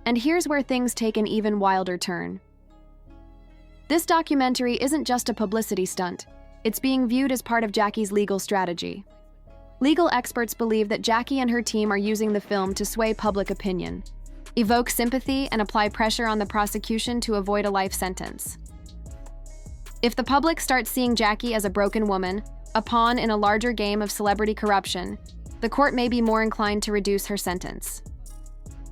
And here's where things take an even wilder turn. This documentary isn't just a publicity stunt. It's being viewed as part of Jackie's legal strategy. Legal experts believe that Jackie and her team are using the film to sway public opinion, evoke sympathy, and apply pressure on the prosecution to avoid a life sentence. If the public starts seeing Jackie as a broken woman, a pawn in a larger game of celebrity corruption, the court may be more inclined to reduce her sentence.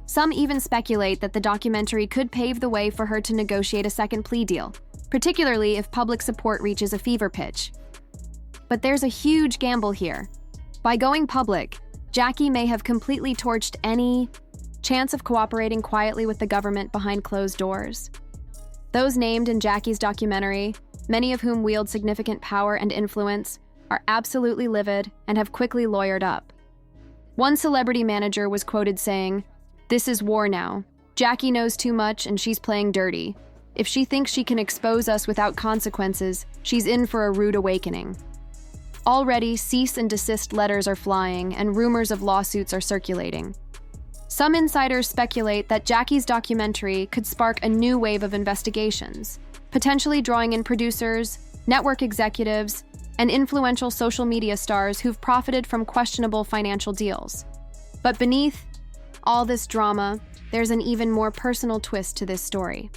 Some even speculate that the documentary could pave the way for her to negotiate a second plea deal, particularly if public support reaches a fever pitch. But there's a huge gamble here. By going public, Jackie may have completely torched any chance of cooperating quietly with the government behind closed doors. Those named in Jackie's documentary, many of whom wield significant power and influence, are absolutely livid and have quickly lawyered up. One celebrity manager was quoted saying, "This is war now. Jackie knows too much and she's playing dirty. If she thinks she can expose us without consequences, she's in for a rude awakening." Already, cease and desist letters are flying and rumors of lawsuits are circulating. Some insiders speculate that Jackie's documentary could spark a new wave of investigations, potentially drawing in producers, network executives, and influential social media stars who've profited from questionable financial deals. But beneath all this drama, there's an even more personal twist to this story.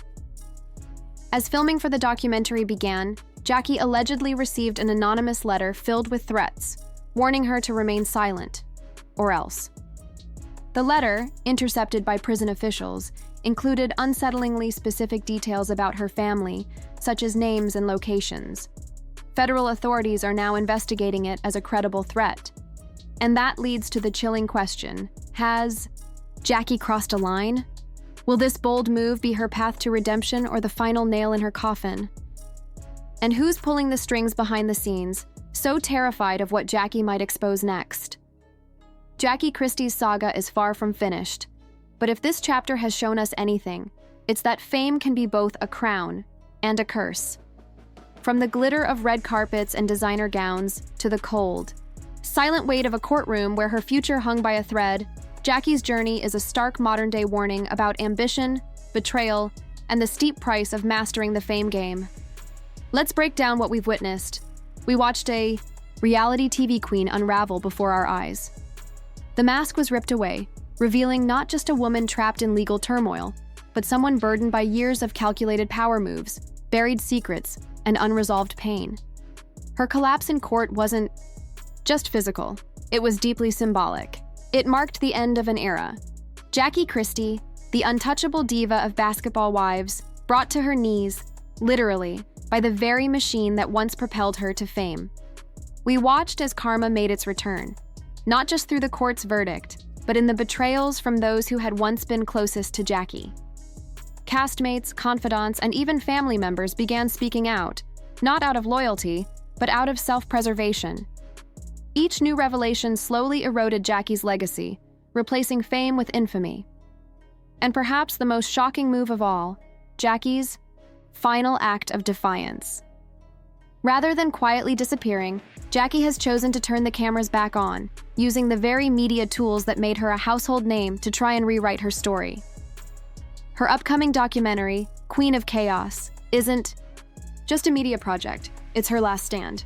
As filming for the documentary began, Jackie allegedly received an anonymous letter filled with threats, warning her to remain silent, or else. The letter, intercepted by prison officials, included unsettlingly specific details about her family, such as names and locations. Federal authorities are now investigating it as a credible threat. And that leads to the chilling question: has Jackie crossed a line? Will this bold move be her path to redemption or the final nail in her coffin? And who's pulling the strings behind the scenes, so terrified of what Jackie might expose next? Jackie Christie's saga is far from finished, but if this chapter has shown us anything, it's that fame can be both a crown and a curse. From the glitter of red carpets and designer gowns to the cold, silent weight of a courtroom where her future hung by a thread, Jackie's journey is a stark modern-day warning about ambition, betrayal, and the steep price of mastering the fame game. Let's break down what we've witnessed. We watched a reality TV queen unravel before our eyes. The mask was ripped away, revealing not just a woman trapped in legal turmoil, but someone burdened by years of calculated power moves, buried secrets, and unresolved pain. Her collapse in court wasn't just physical, it was deeply symbolic. It marked the end of an era. Jackie Christie, the untouchable diva of basketball wives, brought to her knees, literally, by the very machine that once propelled her to fame. We watched as karma made its return, not just through the court's verdict, but in the betrayals from those who had once been closest to Jackie. Castmates, confidants, and even family members began speaking out, not out of loyalty, but out of self-preservation. Each new revelation slowly eroded Jackie's legacy, replacing fame with infamy. And perhaps the most shocking move of all, Jackie's final act of defiance. Rather than quietly disappearing, Jackie has chosen to turn the cameras back on, using the very media tools that made her a household name to try and rewrite her story. Her upcoming documentary, Queen of Chaos, isn't just a media project, it's her last stand.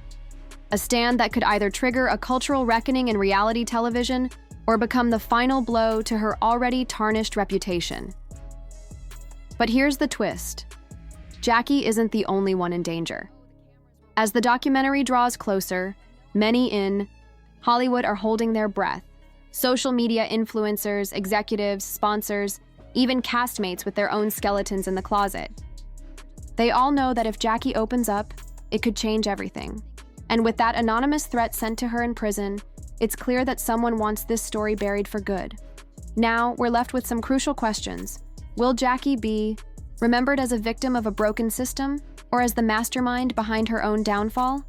A stand that could either trigger a cultural reckoning in reality television or become the final blow to her already tarnished reputation. But here's the twist. Jackie isn't the only one in danger. As the documentary draws closer, many in Hollywood are holding their breath. Social media influencers, executives, sponsors, even castmates with their own skeletons in the closet. They all know that if Jackie opens up, it could change everything. And with that anonymous threat sent to her in prison, it's clear that someone wants this story buried for good. Now, we're left with some crucial questions. Will Jackie be remembered as a victim of a broken system, or as the mastermind behind her own downfall?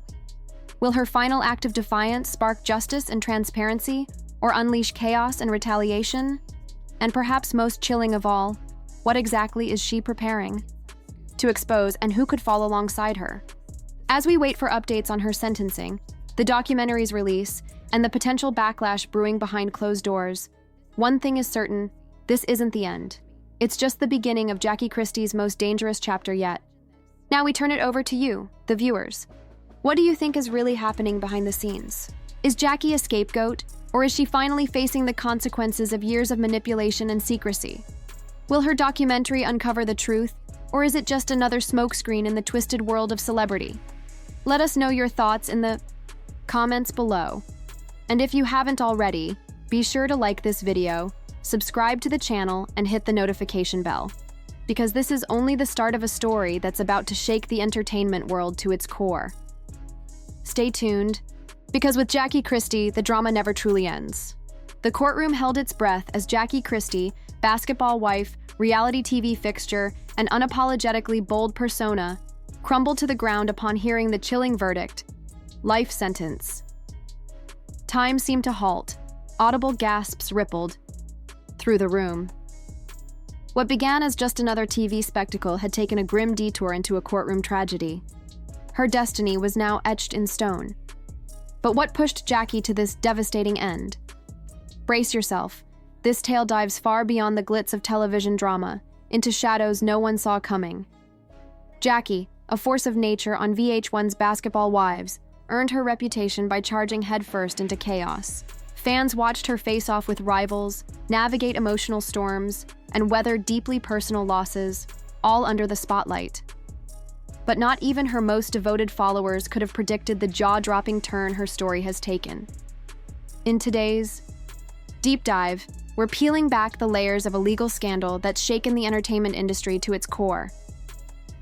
Will her final act of defiance spark justice and transparency, or unleash chaos and retaliation? And perhaps most chilling of all, what exactly is she preparing to expose, and who could fall alongside her? As we wait for updates on her sentencing, the documentary's release, and the potential backlash brewing behind closed doors, one thing is certain: this isn't the end. It's just the beginning of Jackie Christie's most dangerous chapter yet. Now we turn it over to you, the viewers. What do you think is really happening behind the scenes? Is Jackie a scapegoat, or is she finally facing the consequences of years of manipulation and secrecy? Will her documentary uncover the truth, or is it just another smokescreen in the twisted world of celebrity? Let us know your thoughts in the comments below. And if you haven't already, be sure to like this video, subscribe to the channel, and hit the notification bell. Because this is only the start of a story that's about to shake the entertainment world to its core. Stay tuned, because with Jackie Christie, the drama never truly ends. The courtroom held its breath as Jackie Christie, basketball wife, reality TV fixture, and unapologetically bold persona, crumbled to the ground upon hearing the chilling verdict: life sentence. Time seemed to halt. Audible gasps rippled through the room. What began as just another TV spectacle had taken a grim detour into a courtroom tragedy. Her destiny was now etched in stone. But what pushed Jackie to this devastating end? Brace yourself. This tale dives far beyond the glitz of television drama, into shadows no one saw coming. Jackie, a force of nature on VH1's Basketball Wives, earned her reputation by charging headfirst into chaos. Fans watched her face off with rivals, navigate emotional storms, and weather deeply personal losses, all under the spotlight. But not even her most devoted followers could have predicted the jaw-dropping turn her story has taken. In today's Deep Dive, we're peeling back the layers of a legal scandal that's shaken the entertainment industry to its core.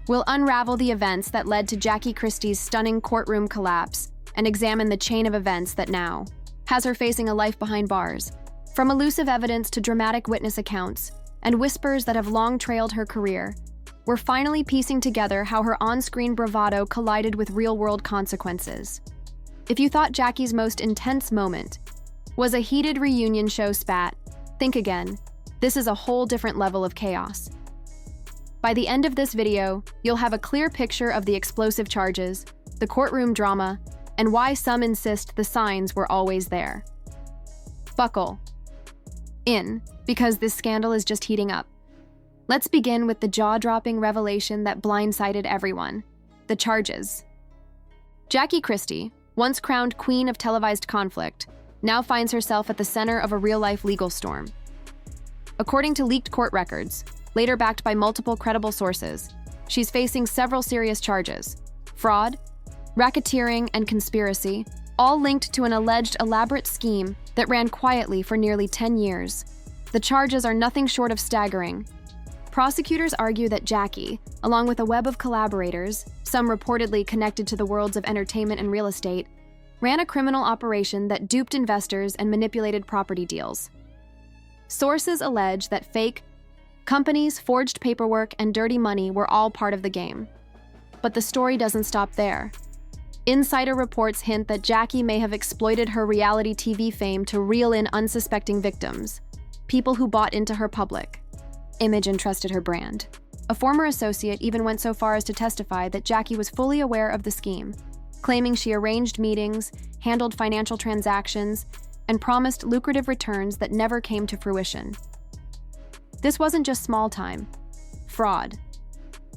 We'll unravel the events that led to Jackie Christie's stunning courtroom collapse and examine the chain of events that now has her facing a life behind bars. From elusive evidence to dramatic witness accounts and whispers that have long trailed her career, we're finally piecing together how her on-screen bravado collided with real-world consequences. If you thought Jackie's most intense moment was a heated reunion show spat, think again. This is a whole different level of chaos. By the end of this video, you'll have a clear picture of the explosive charges, the courtroom drama, and why some insist the signs were always there. Buckle in, because this scandal is just heating up. Let's begin with the jaw-dropping revelation that blindsided everyone: the charges. Jackie Christie, once crowned queen of televised conflict, now finds herself at the center of a real-life legal storm. According to leaked court records, later backed by multiple credible sources, she's facing several serious charges: fraud, racketeering, and conspiracy, all linked to an alleged elaborate scheme that ran quietly for nearly 10 years. The charges are nothing short of staggering. Prosecutors argue that Jackie, along with a web of collaborators, some reportedly connected to the worlds of entertainment and real estate, ran a criminal operation that duped investors and manipulated property deals. Sources allege that fake companies, forged paperwork, and dirty money were all part of the game. But the story doesn't stop there. Insider reports hint that Jackie may have exploited her reality TV fame to reel in unsuspecting victims, people who bought into her public image and trusted her brand. A former associate even went so far as to testify that Jackie was fully aware of the scheme, claiming she arranged meetings, handled financial transactions, and promised lucrative returns that never came to fruition. This wasn't just small-time fraud.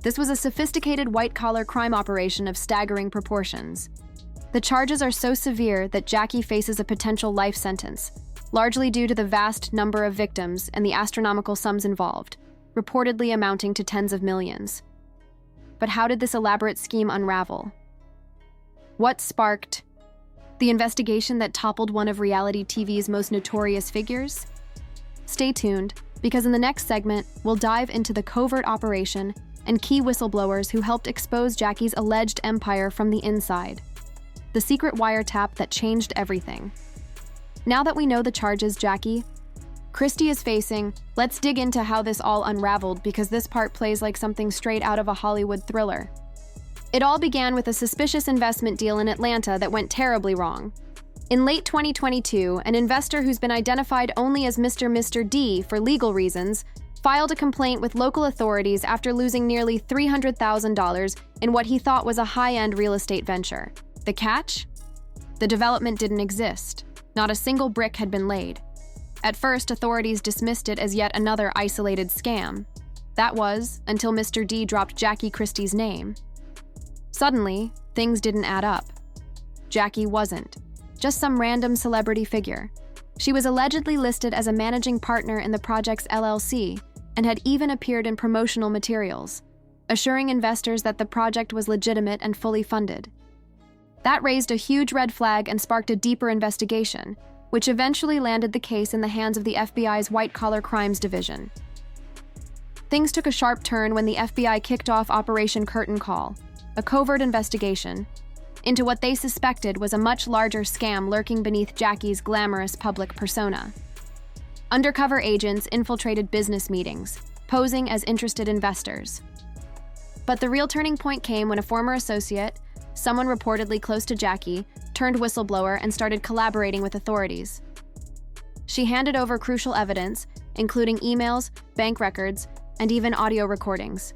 This was a sophisticated white-collar crime operation of staggering proportions. The charges are so severe that Jackie faces a potential life sentence, largely due to the vast number of victims and the astronomical sums involved, reportedly amounting to tens of millions. But how did this elaborate scheme unravel? What sparked the investigation that toppled one of reality TV's most notorious figures? Stay tuned, because in the next segment, we'll dive into the covert operation and key whistleblowers who helped expose Jackie's alleged empire from the inside. The secret wiretap that changed everything. Now that we know the charges Jackie Christie is facing, let's dig into how this all unraveled, because this part plays like something straight out of a Hollywood thriller. It all began with a suspicious investment deal in Atlanta that went terribly wrong. In late 2022, an investor who's been identified only as Mr. D for legal reasons filed a complaint with local authorities after losing nearly $300,000 in what he thought was a high-end real estate venture. The catch? The development didn't exist. Not a single brick had been laid. At first, authorities dismissed it as yet another isolated scam. That was, until Mr. D dropped Jackie Christie's name. Suddenly, things didn't add up. Jackie wasn't just some random celebrity figure. She was allegedly listed as a managing partner in the project's LLC and had even appeared in promotional materials, assuring investors that the project was legitimate and fully funded. That raised a huge red flag and sparked a deeper investigation, which eventually landed the case in the hands of the FBI's White-Collar Crimes Division. Things took a sharp turn when the FBI kicked off Operation Curtain Call, a covert investigation into what they suspected was a much larger scam lurking beneath Jackie's glamorous public persona. Undercover agents infiltrated business meetings, posing as interested investors. But the real turning point came when a former associate, someone reportedly close to Jackie, turned whistleblower and started collaborating with authorities. She handed over crucial evidence, including emails, bank records, and even audio recordings.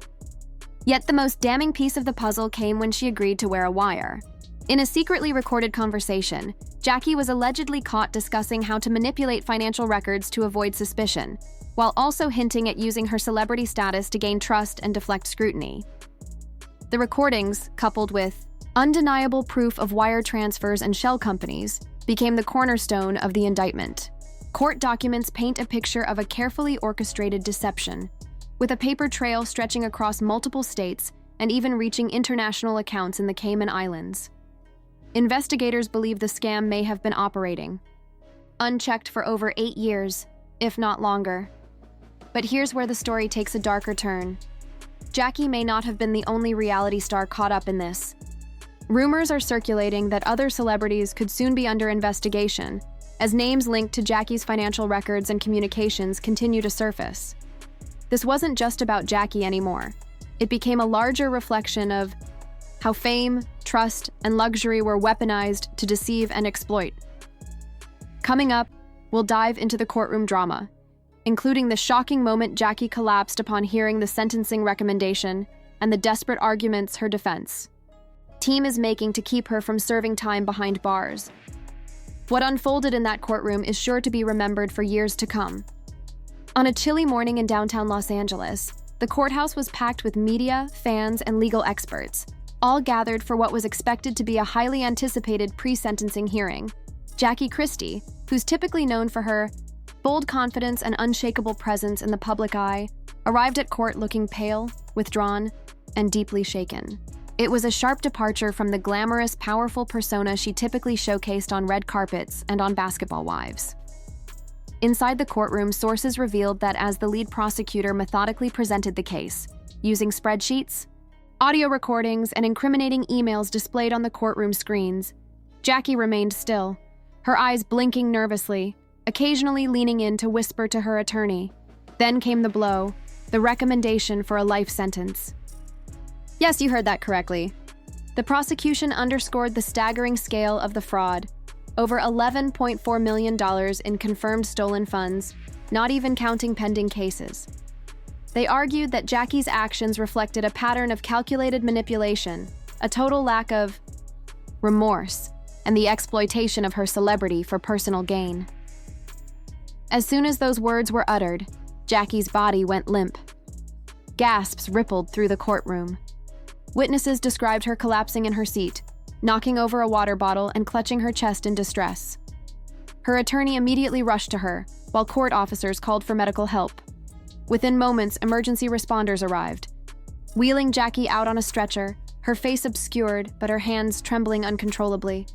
Yet the most damning piece of the puzzle came when she agreed to wear a wire. In a secretly recorded conversation, Jackie was allegedly caught discussing how to manipulate financial records to avoid suspicion, while also hinting at using her celebrity status to gain trust and deflect scrutiny. The recordings, coupled with undeniable proof of wire transfers and shell companies, became the cornerstone of the indictment. Court documents paint a picture of a carefully orchestrated deception, with a paper trail stretching across multiple states and even reaching international accounts in the Cayman Islands. Investigators believe the scam may have been operating unchecked for over 8 years, if not longer. But here's where the story takes a darker turn. Jackie may not have been the only reality star caught up in this. Rumors are circulating that other celebrities could soon be under investigation, as names linked to Jackie's financial records and communications continue to surface. This wasn't just about Jackie anymore. It became a larger reflection of how fame, trust, and luxury were weaponized to deceive and exploit. Coming up, we'll dive into the courtroom drama, including the shocking moment Jackie collapsed upon hearing the sentencing recommendation and the desperate arguments her defense team is making to keep her from serving time behind bars. What unfolded in that courtroom is sure to be remembered for years to come. On a chilly morning in downtown Los Angeles, the courthouse was packed with media, fans, and legal experts, all gathered for what was expected to be a highly anticipated pre-sentencing hearing. Jackie Christie, who's typically known for her bold confidence and unshakable presence in the public eye, arrived at court looking pale, withdrawn, and deeply shaken. It was a sharp departure from the glamorous, powerful persona she typically showcased on red carpets and on Basketball Wives. Inside the courtroom, sources revealed that as the lead prosecutor methodically presented the case, using spreadsheets, audio recordings, and incriminating emails displayed on the courtroom screens, Jackie remained still, her eyes blinking nervously, occasionally leaning in to whisper to her attorney. Then came the blow, the recommendation for a life sentence. Yes, you heard that correctly. The prosecution underscored the staggering scale of the fraud. Over $11.4 million in confirmed stolen funds, not even counting pending cases. They argued that Jackie's actions reflected a pattern of calculated manipulation, a total lack of remorse, and the exploitation of her celebrity for personal gain. As soon as those words were uttered, Jackie's body went limp. Gasps rippled through the courtroom. Witnesses described her collapsing in her seat, knocking over a water bottle and clutching her chest in distress. Her attorney immediately rushed to her, while court officers called for medical help. Within moments, emergency responders arrived, wheeling Jackie out on a stretcher, her face obscured but her hands trembling uncontrollably.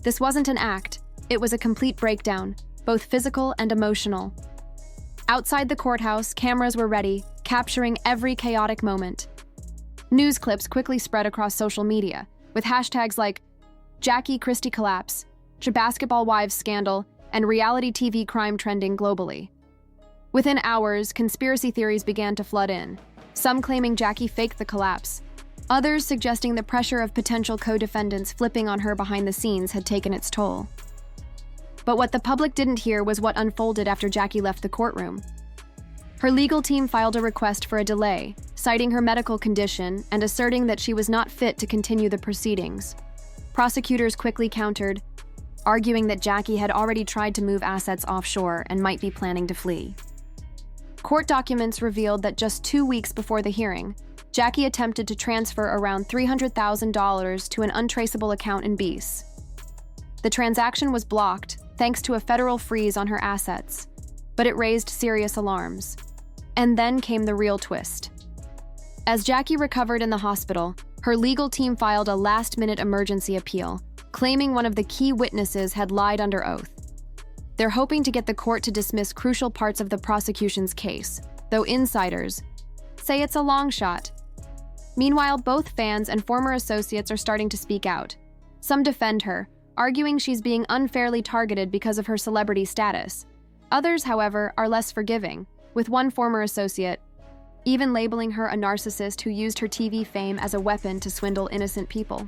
This wasn't an act, it was a complete breakdown, both physical and emotional. Outside the courthouse, cameras were ready, capturing every chaotic moment. News clips quickly spread across social media, with hashtags like Jackie Christie collapse, Basketball Wives scandal, and reality TV crime trending globally. Within hours, conspiracy theories began to flood in, some claiming Jackie faked the collapse, others suggesting the pressure of potential co-defendants flipping on her behind the scenes had taken its toll. But what the public didn't hear was what unfolded after Jackie left the courtroom. Her legal team filed a request for a delay, citing her medical condition and asserting that she was not fit to continue the proceedings. Prosecutors quickly countered, arguing that Jackie had already tried to move assets offshore and might be planning to flee. Court documents revealed that just 2 weeks before the hearing, Jackie attempted to transfer around $300,000 to an untraceable account in Belize. The transaction was blocked thanks to a federal freeze on her assets, but it raised serious alarms. And then came the real twist. As Jackie recovered in the hospital, her legal team filed a last-minute emergency appeal, claiming one of the key witnesses had lied under oath. They're hoping to get the court to dismiss crucial parts of the prosecution's case, though insiders say it's a long shot. Meanwhile, both fans and former associates are starting to speak out. Some defend her, arguing she's being unfairly targeted because of her celebrity status. Others, however, are less forgiving, with one former associate even labeling her a narcissist who used her TV fame as a weapon to swindle innocent people.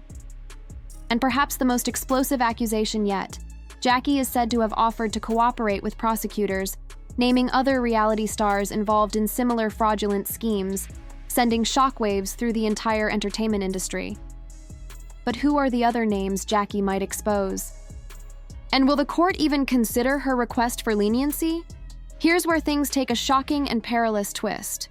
And perhaps the most explosive accusation yet, Jackie is said to have offered to cooperate with prosecutors, naming other reality stars involved in similar fraudulent schemes, sending shockwaves through the entire entertainment industry. But who are the other names Jackie might expose? And will the court even consider her request for leniency? Here's where things take a shocking and perilous twist.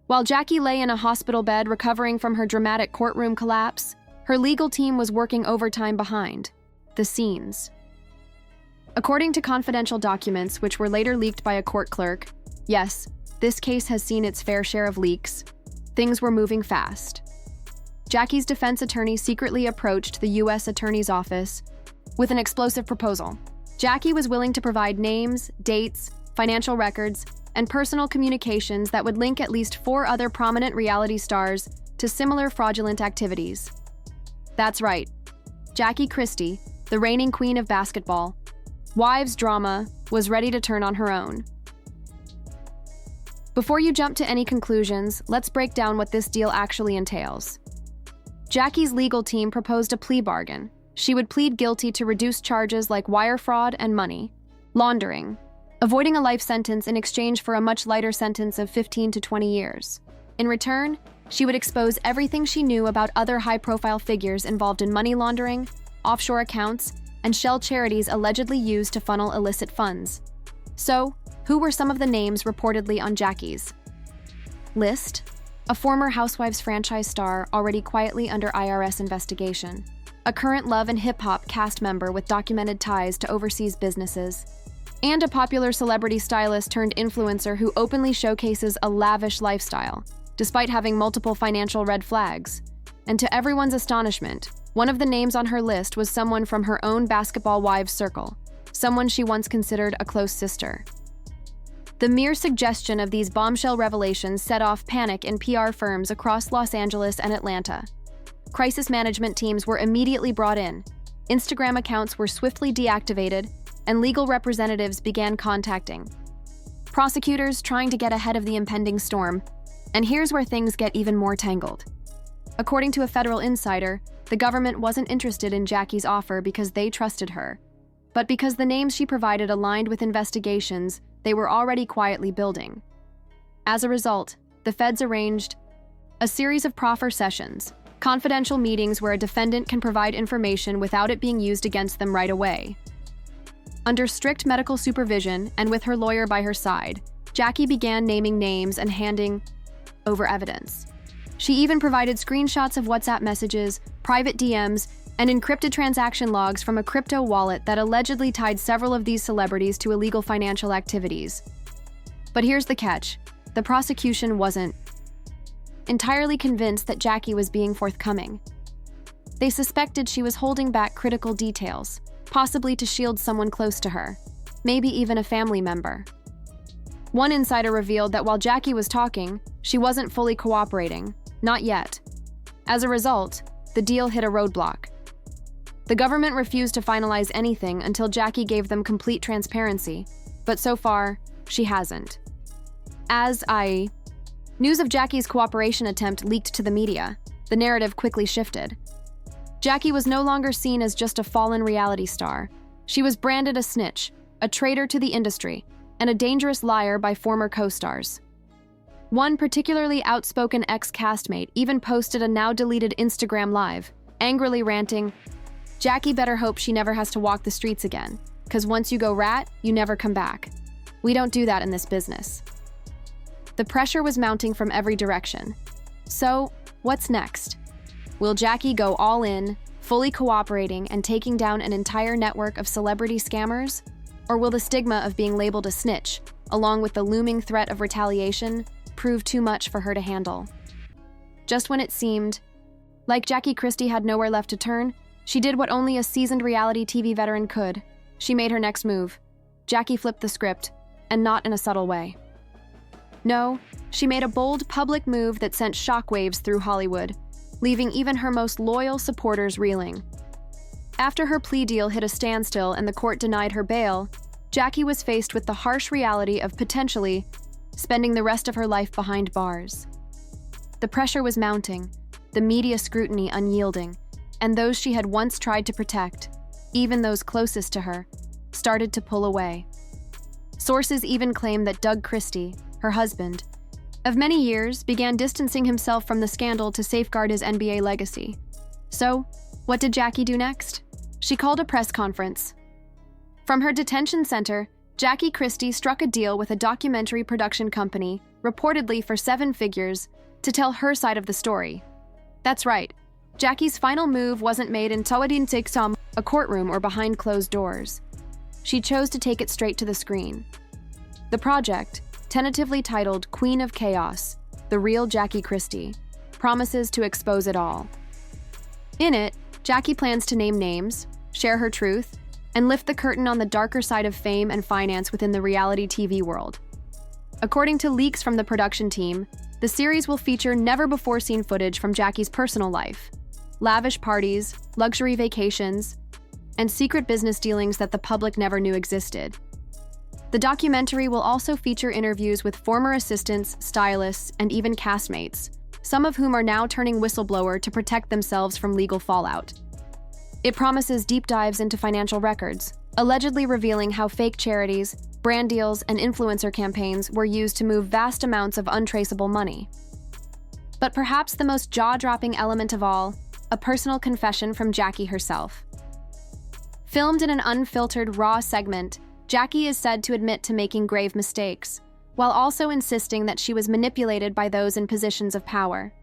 While Jackie lay in a hospital bed recovering from her dramatic courtroom collapse, her legal team was working overtime behind the scenes. According to confidential documents, which were later leaked by a court clerk, yes, this case has seen its fair share of leaks. Things were moving fast. Jackie's defense attorney secretly approached the U.S. Attorney's Office with an explosive proposal. Jackie was willing to provide names, dates, financial records, and personal communications that would link at least 4 other prominent reality stars to similar fraudulent activities. That's right. Jackie Christie, the reigning queen of basketball, wives drama, was ready to turn on her own. Before you jump to any conclusions, let's break down what this deal actually entails. Jackie's legal team proposed a plea bargain. She would plead guilty to reduced charges like wire fraud and money laundering, avoiding a life sentence in exchange for a much lighter sentence of 15 to 20 years. In return, she would expose everything she knew about other high-profile figures involved in money laundering, offshore accounts, and shell charities allegedly used to funnel illicit funds. So, who were some of the names reportedly on Jackie's list? A former Housewives franchise star already quietly under IRS investigation. A current Love and Hip Hop cast member with documented ties to overseas businesses. And a popular celebrity stylist turned influencer who openly showcases a lavish lifestyle, despite having multiple financial red flags. And to everyone's astonishment, one of the names on her list was someone from her own basketball wives circle, someone she once considered a close sister. The mere suggestion of these bombshell revelations set off panic in PR firms across Los Angeles and Atlanta. Crisis management teams were immediately brought in, Instagram accounts were swiftly deactivated, and legal representatives began contacting prosecutors trying to get ahead of the impending storm. And here's where things get even more tangled. According to a federal insider, the government wasn't interested in Jackie's offer because they trusted her, but because the names she provided aligned with investigations they were already quietly building. As a result, the feds arranged a series of proffer sessions, confidential meetings where a defendant can provide information without it being used against them right away. Under strict medical supervision and with her lawyer by her side, Jackie began naming names and handing over evidence. She even provided screenshots of WhatsApp messages, private DMs, and encrypted transaction logs from a crypto wallet that allegedly tied several of these celebrities to illegal financial activities. But here's the catch. The prosecution wasn't entirely convinced that Jackie was being forthcoming. They suspected she was holding back critical details, possibly to shield someone close to her, maybe even a family member. One insider revealed that while Jackie was talking, she wasn't fully cooperating, not yet. As a result, the deal hit a roadblock. The government refused to finalize anything until Jackie gave them complete transparency, but so far, she hasn't. News of Jackie's cooperation attempt leaked to the media, the narrative quickly shifted. Jackie was no longer seen as just a fallen reality star. She was branded a snitch, a traitor to the industry, and a dangerous liar by former co-stars. One particularly outspoken ex-castmate even posted a now-deleted Instagram Live, angrily ranting, Jackie better hope she never has to walk the streets again, because once you go rat, you never come back. We don't do that in this business. The pressure was mounting from every direction. So, what's next? Will Jackie go all in, fully cooperating and taking down an entire network of celebrity scammers? Or will the stigma of being labeled a snitch, along with the looming threat of retaliation, prove too much for her to handle? Just when it seemed like Jackie Christie had nowhere left to turn, she did what only a seasoned reality TV veteran could. She made her next move. Jackie flipped the script, and not in a subtle way. No, she made a bold public move that sent shockwaves through Hollywood, leaving even her most loyal supporters reeling. After her plea deal hit a standstill and the court denied her bail, Jackie was faced with the harsh reality of potentially spending the rest of her life behind bars. The pressure was mounting, the media scrutiny unyielding, and those she had once tried to protect, even those closest to her, started to pull away. Sources even claim that Doug Christie, her husband, of many years, began distancing himself from the scandal to safeguard his NBA legacy. So, what did Jackie do next? She called a press conference. From her detention center, Jackie Christie struck a deal with a documentary production company, reportedly for 7 figures, to tell her side of the story. That's right, Jackie's final move wasn't made in a courtroom or behind closed doors. She chose to take it straight to the screen. The project, tentatively titled Queen of Chaos, The Real Jackie Christie, promises to expose it all. In it, Jackie plans to name names, share her truth, and lift the curtain on the darker side of fame and finance within the reality TV world. According to leaks from the production team, the series will feature never-before-seen footage from Jackie's personal life, lavish parties, luxury vacations, and secret business dealings that the public never knew existed. The documentary will also feature interviews with former assistants, stylists, and even castmates, some of whom are now turning whistleblower to protect themselves from legal fallout. It promises deep dives into financial records, allegedly revealing how fake charities, brand deals, and influencer campaigns were used to move vast amounts of untraceable money. But perhaps the most jaw-dropping element of all, a personal confession from Jackie herself. Filmed in an unfiltered, raw segment, Jackie is said to admit to making grave mistakes, while also insisting that she was manipulated by those in positions of power.